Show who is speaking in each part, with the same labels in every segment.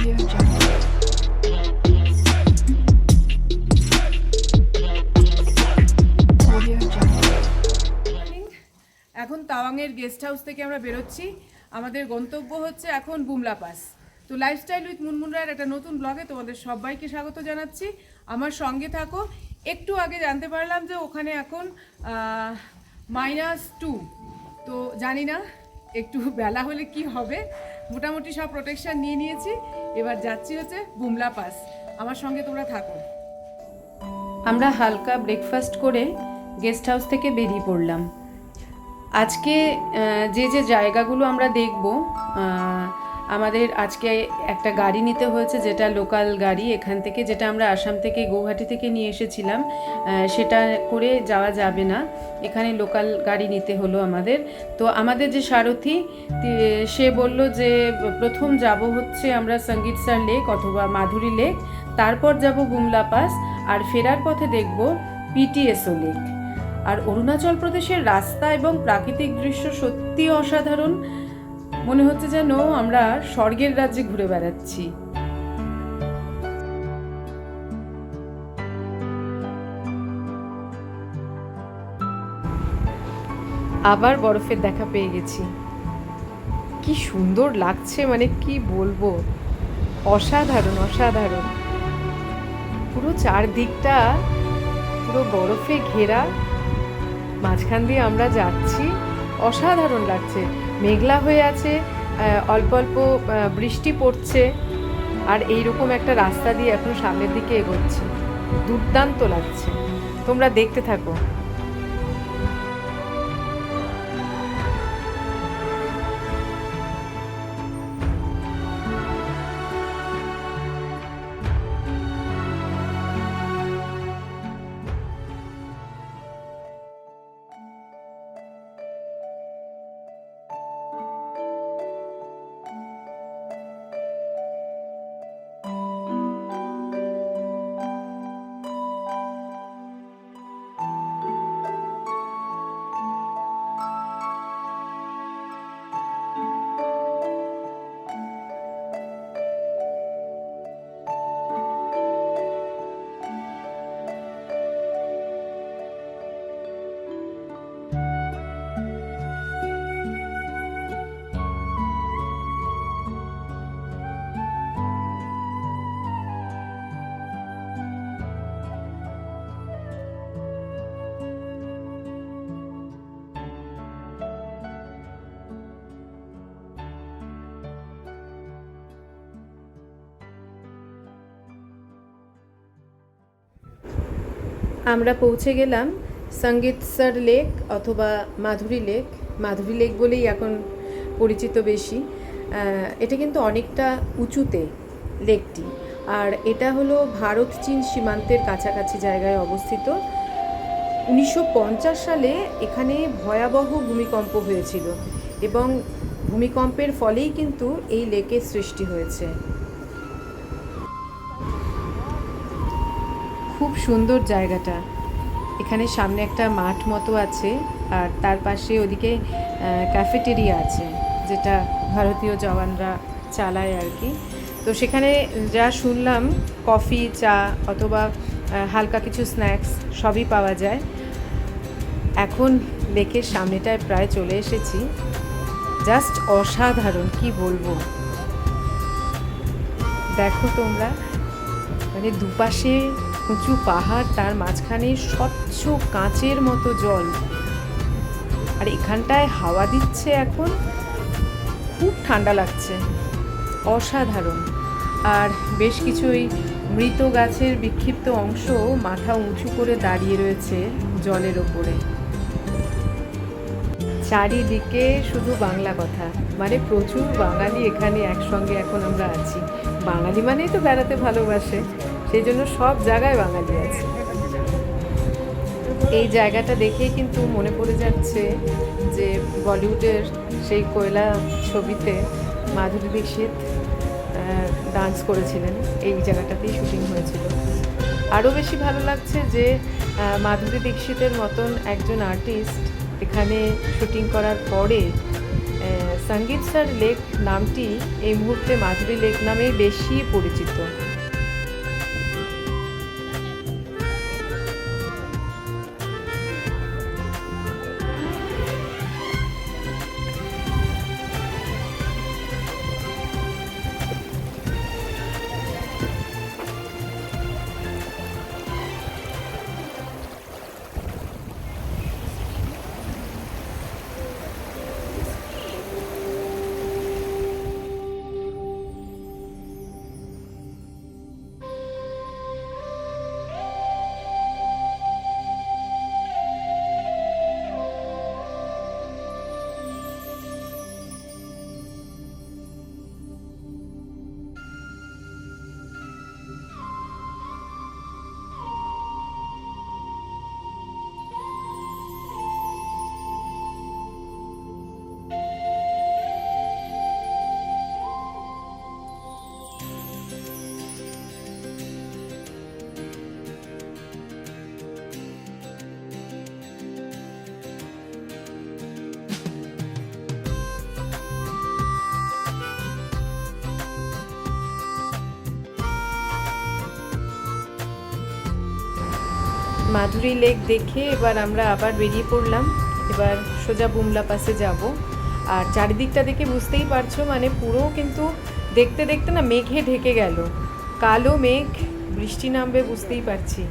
Speaker 1: Audio Jungle. Audio Jungle.
Speaker 2: এখন তাওয়াংয়ের guest house থেকে আমরা বেরোচ্ছি। আমাদের গন্তব্য হচ্ছে এখন বুমলা পাস। তো লাইফস্টাইল উইথ মুনমুন একটা নতুন ব্লগে তোমাদের সবাইকে স্বাগত জানাচ্ছি। আমার সঙ্গে থাকো। একটু আগে জানতে পারলাম যে ওখানে এখন -2। তো জানি না একটু বেলা হলে কি হবে। মোটামুটি সব প্রোটেকশন নিয়ে নিয়েছি। এবার যাচ্ছি হচ্ছে বুমলা পাস। আমার সঙ্গে তোমরা থাকো। আমরা হালকা ব্রেকফাস্ট করে গেস্ট হাউস থেকে বেরিয়ে পড়লাম। আজকে যে জায়গাগুলো আমরা দেখব, আমাদের আজকে একটা গাড়ি নিতে হয়েছে, যেটা লোকাল গাড়ি এখান থেকে, যেটা আমরা আসাম থেকে গৌহাটি থেকে নিয়ে এসেছিলাম। সেটা করে যাওয়া যাবে না, এখানে লোকাল গাড়ি নিতে হলো আমাদের। তো আমাদের যে সারথি, সে বলল যে প্রথম যাব হচ্ছে আমরা সঙ্গীতসার লেক অথবা মাধুরী লেক, তারপর যাব বুমলা পাস, আর ফেরার পথে দেখব পিটিএসও লেক। আর অরুণাচল প্রদেশের রাস্তা এবং প্রাকৃতিক দৃশ্য সত্যি অসাধারণ। মনে হচ্ছে যেন আমরা স্বর্গের রাজ্যে ঘুরে বেড়াচ্ছি। আবার বরফের দেখা পেয়ে গেছি। কি সুন্দর লাগছে, মানে কি বলবো, অসাধারণ অসাধারণ। পুরো চারদিকটা পুরো বরফে ঘেরা, মাঝখান দিয়ে আমরা যাচ্ছি, অসাধারণ লাগছে। মেঘলা হয়ে আছে, অল্প অল্প বৃষ্টি পড়ছে, আর এইরকম একটা রাস্তা দিয়ে এখন সামনের দিকে এগোচ্ছে। দুর্দান্ত লাগছে, তোমরা দেখতে থাকো। আমরা পৌঁছে গেলাম সঙ্গীতসার লেক অথবা মাধুরী লেক। মাধুরী লেক বলেই এখন পরিচিত বেশি। এটা কিন্তু অনেকটা উঁচুতে লেকটি, আর এটা হলো ভারত চীন সীমান্তের কাছাকাছি জায়গায় অবস্থিত। 1950 সালে এখানে ভয়াবহ ভূমিকম্প হয়েছিল, এবং ভূমিকম্পের ফলেই কিন্তু এই লেকের সৃষ্টি হয়েছে। খুব সুন্দর জায়গাটা। এখানে সামনে একটা মাঠ মতো আছে, আর তার পাশে ওদিকে ক্যাফেটেরিয়া আছে, যেটা ভারতীয় জওয়ানরা চালায় আর কি। তো সেখানে যা শুনলাম, কফি, চা অথবা হালকা কিছু স্ন্যাক্স সবই পাওয়া যায়। এখন লেকের সামনেটায় প্রায় চলে এসেছি। জাস্ট অসাধারণ, কি বলবো। দেখো তোমরা, মানে দুপাশে উঁচু পাহাড়, তার মাঝখানে স্বচ্ছ কাঁচের মতো জল, আর এখানটায় হাওয়া দিচ্ছে এখন, খুব ঠান্ডা লাগছে, অসাধারণ। আর বেশ কিছু ওই মৃত গাছের বিক্ষিপ্ত অংশ মাথা উঁচু করে দাঁড়িয়ে রয়েছে জলের ওপরে। চারিদিকে শুধু বাংলা কথা, মানে প্রচুর বাঙালি এখানে একসঙ্গে এখন আমরা আছি। বাঙালি মানেই তো বেড়াতে ভালোবাসে, সেই জন্য সব জায়গায় বাঙালি আছে। এই জায়গাটা দেখেই কিন্তু মনে পড়ে যাচ্ছে যে বলিউডের সেই কোয়লা ছবিতে মাধুরী দীক্ষিত ডান্স করেছিলেন, এই জায়গাটাতেই শুটিং হয়েছিল। আরও বেশি ভালো লাগছে যে মাধুরী দীক্ষিতের মতন একজন আর্টিস্ট এখানে শুটিং করার পরে সঙ্গীতসর লেক নামটি এই মুহূর্তে মাধুরী লেক নামেই বেশি পরিচিত। মাধুরী লেক দেখে এবার আমরা আবার বেরিয়ে পড়লাম। এবার সোজা বুমলা পাসে যাব। আর চারিদিকটা দেখে বুঝতেই পারছো, মানে পুরো কিন্তু দেখতে দেখতে না মেঘে ঢেকে গেল, কালো মেঘ, বৃষ্টি নামবে বুঝতেই পারছি।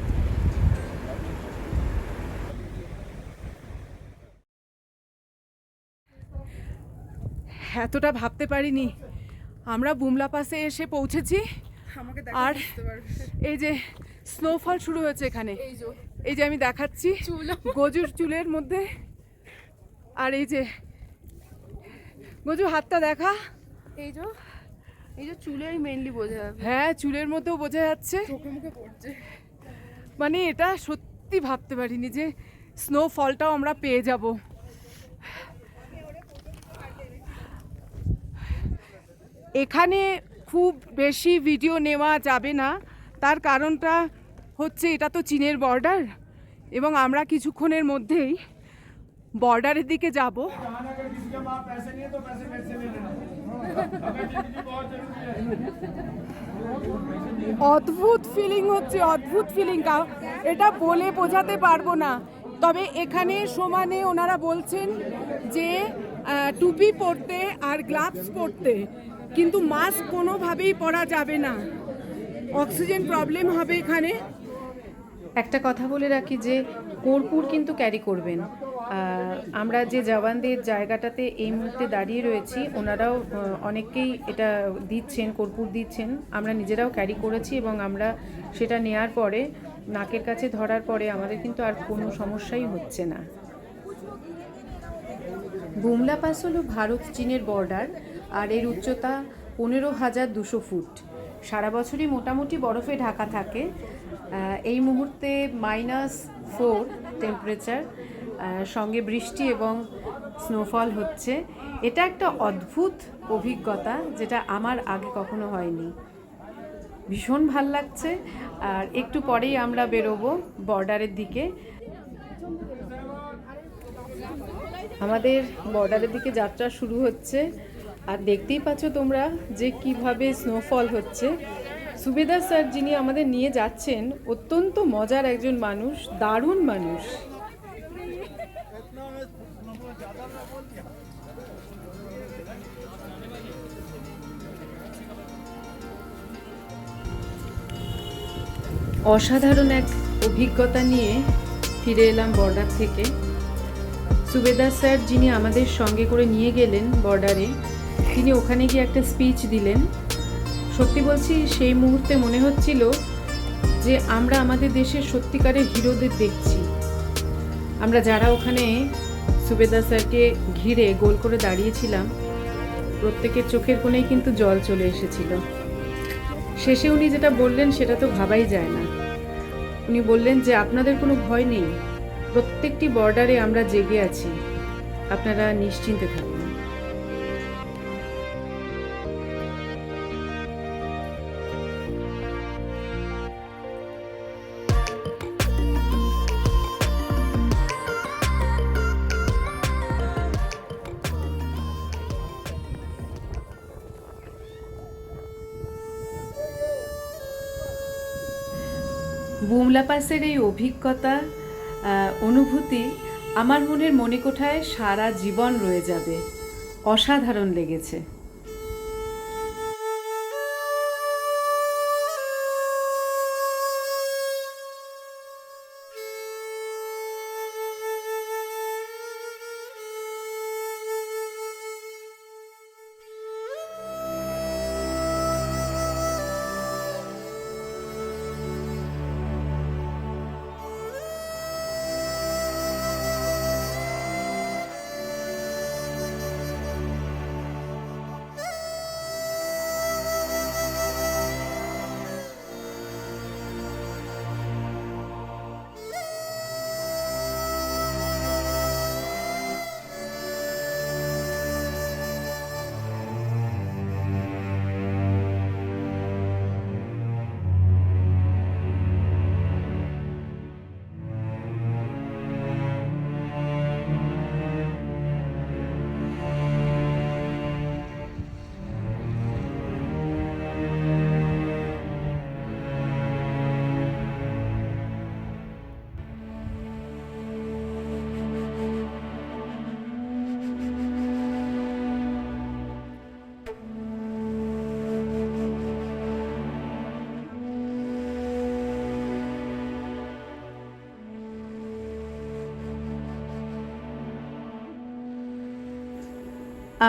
Speaker 2: এতটা ভাবতে পারিনি আমরা বুমলা পাসে এসে পৌঁছেছি। আর এই যে স্নোফল শুরু হয়েছে এখানে, এই যে আমি দেখাচ্ছি গজুর চুলের মধ্যে। আর এই যে গজু হাতটা দেখা,
Speaker 1: এই যে চুলেই মেইনলি বোঝা যাবে।
Speaker 2: হ্যাঁ, চুলের মধ্যেও বোঝা যাচ্ছে,
Speaker 1: চোখে মুখে পড়ছে।
Speaker 2: মানে এটা সত্যি ভাবতে পারিনি যে স্নোফলটাও আমরা পেয়ে যাব। এখানে খুব বেশি ভিডিও নেওয়া যাবে না, তার কারণটা হচ্ছে এটা তো চীনের বর্ডার এবং আমরা কিছুক্ষণের মধ্যেই বর্ডারের দিকে যাব। অদ্ভুত ফিলিং হচ্ছে, অদ্ভুত ফিলিং, এটা বলে বোঝাতে পারবো না। তবে এখানে সমানে ওনারা বলছেন যে টুপি পরতে আর গ্লাভস পরতে, কিন্তু মাস্ক কোনোভাবেই পরা যাবে না, অক্সিজেন প্রবলেম হবে এখানে। একটা কথা বলে রাখি যে কর্পূর কিন্তু ক্যারি করবেন। আমরা যে জওয়ানদের জায়গাটাতে এই মুহূর্তে দাঁড়িয়ে রয়েছি, ওনারাও অনেককেই এটা দিচ্ছেন, কর্পূর দিচ্ছেন। আমরা নিজেরাও ক্যারি করেছি এবং আমরা সেটা নেয়ার পরে নাকের কাছে ধরার পরে আমাদের কিন্তু আর কোনো সমস্যাই হচ্ছে না। বুমলা পাস হলো ভারত চীনের বর্ডার, আর এর উচ্চতা 15,200 ফুট। সারা বছরই মোটামুটি বরফে ঢাকা থাকে। এই মুহূর্তে -4 টেম্পারেচার, সঙ্গে বৃষ্টি এবং স্নোফল হচ্ছে। এটা একটা অদ্ভুত অভিজ্ঞতা, যেটা আমার আগে কখনো হয়নি। ভীষণ ভাল লাগছে। আর একটু পরেই আমরা বেরোবো বর্ডারের দিকে। আমাদের বর্ডারের দিকে যাত্রা শুরু হচ্ছে। আর দেখতেই পাচ্ছ তোমরা যে কিভাবে স্নোফল হচ্ছে। সুবেদার স্যার যিনি আমাদের নিয়ে যাচ্ছেন, অত্যন্ত মজার একজন মানুষ, দারুণ মানুষ। অসাধারণ এক অভিজ্ঞতা নিয়ে ফিরে এলাম বর্ডার থেকে। সুবেদার স্যার যিনি আমাদের সঙ্গে করে নিয়ে গেলেন বর্ডারে, তিনি ওখানে গিয়ে একটা স্পিচ দিলেন। সত্যি বলছি, সেই মুহূর্তে মনে হচ্ছিল যে আমরা আমাদের দেশের সত্যিকারের হিরোদের দেখছি। আমরা যারা ওখানে সুবেদার স্যারকে ঘিরে গোল করে দাঁড়িয়েছিলাম, প্রত্যেকের চোখের কোণেই কিন্তু জল চলে এসেছিল। শেষে উনি যেটা বললেন সেটা তো ভাবাই যায় না। উনি বললেন যে আপনাদের কোনো ভয় নেই, প্রত্যেকটি বর্ডারে আমরা জেগে আছি, আপনারা নিশ্চিন্তে থাকুন। বুমলা পাসের এই অভিজ্ঞতা, অনুভূতি আমার মনের মণিকোঠায় সারা জীবন রয়ে যাবে। অসাধারণ লেগেছে।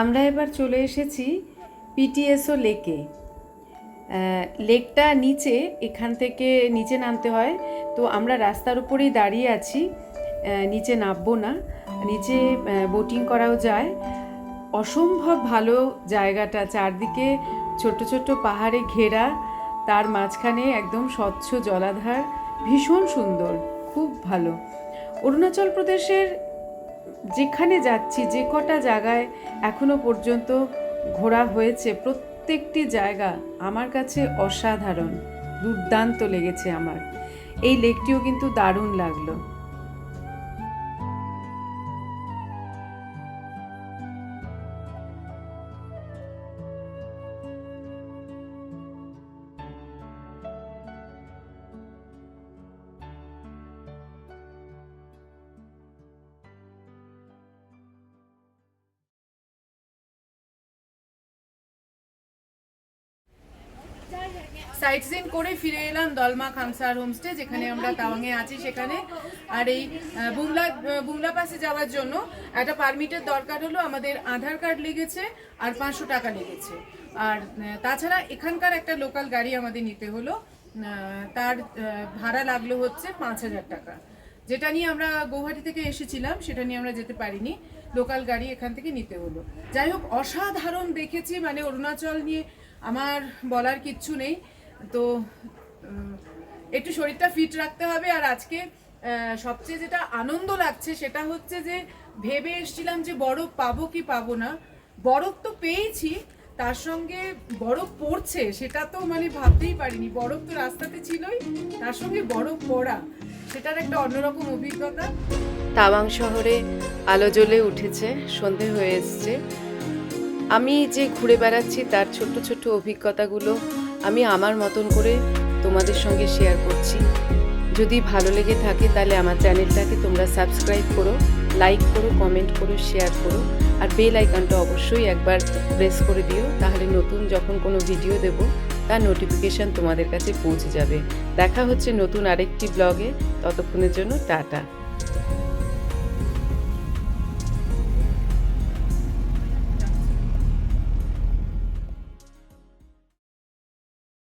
Speaker 2: আমরা এবার চলে এসেছি পিটিএসও লেকে। লেকটা নিচে, এখান থেকে নিচে নামতে হয়। তো আমরা রাস্তার উপরেই দাঁড়িয়ে আছি, নিচে নামবো না। নিচে বোটিং করাও যায়। অসম্ভব ভালো জায়গাটা, চারদিকে ছোট ছোট পাহাড়ে ঘেরা, তার মাঝখানে একদম স্বচ্ছ জলাধার, ভীষণ সুন্দর, খুব ভালো। অরুণাচল প্রদেশের যেখানে যাচ্ছি, যে কটা জায়গায় এখনো পর্যন্ত ঘোরা হয়েছে, প্রত্যেকটি জায়গা আমার কাছে অসাধারণ, দুর্দান্ত লেগেছে আমার। এই লেকটিও কিন্তু দারুণ লাগলো। সাইট সিন করে ফিরে এলাম দলমা খামসার হোমস্টে, যেখানে আমরা তাওয়াংয়ে আছি সেখানে। আর এই বুমলা পাসে যাওয়ার জন্য একটা পারমিটের দরকার হলো। আমাদের আধার কার্ড লেগেছে আর 500 টাকা লেগেছে। আর তাছাড়া এখানকার একটা লোকাল গাড়ি আমাদের নিতে হলো, তার ভাড়া লাগলো হচ্ছে 5000 টাকা। যেটা নিয়ে আমরা গৌহাটি থেকে এসেছিলাম সেটা নিয়ে আমরা যেতে পারিনি, লোকাল গাড়ি এখান থেকে নিতে হলো। যাই হোক, অসাধারণ দেখেছি, মানে অরুণাচল নিয়ে আমার বলার কিচ্ছু নেই। তো একটু শরীরটা ফিট রাখতে হবে। আর আজকে সবচেয়ে যেটা আনন্দ লাগছে সেটা হচ্ছে যে ভেবে এসেছিলাম যে বরফ পাবো কি পাবো না, বরফ তো পেয়েছি, তার সঙ্গে বরফ পড়ছে, সেটা তো মানে ভাবতেই পারিনি। বরফ তো রাস্তাতে ছিলই, তার সঙ্গে বরফ পড়া, সেটার একটা অন্যরকম অভিজ্ঞতা।
Speaker 3: তাওয়াং শহরে আলো জ্বলে উঠেছে, সন্ধে হয়ে এসছে। আমি যে ঘুরে বেড়াচ্ছি তার ছোট্ট ছোট্ট অভিজ্ঞতাগুলো আমি আমার মতন করে তোমাদের সঙ্গে শেয়ার করছি। যদি ভালো লেগে থাকে তাহলে আমার চ্যানেলটাকে তোমরা সাবস্ক্রাইব করো, লাইক করো, কমেন্ট করো, শেয়ার করো। আর বেল আইকনটা অবশ্যই একবার প্রেস করে দিও, তাহলে নতুন যখন কোনো ভিডিও দেব তার নোটিফিকেশান তোমাদের কাছে পৌঁছে যাবে। দেখা হচ্ছে নতুন আরেকটি ব্লগে, ততক্ষণের জন্য টাটা।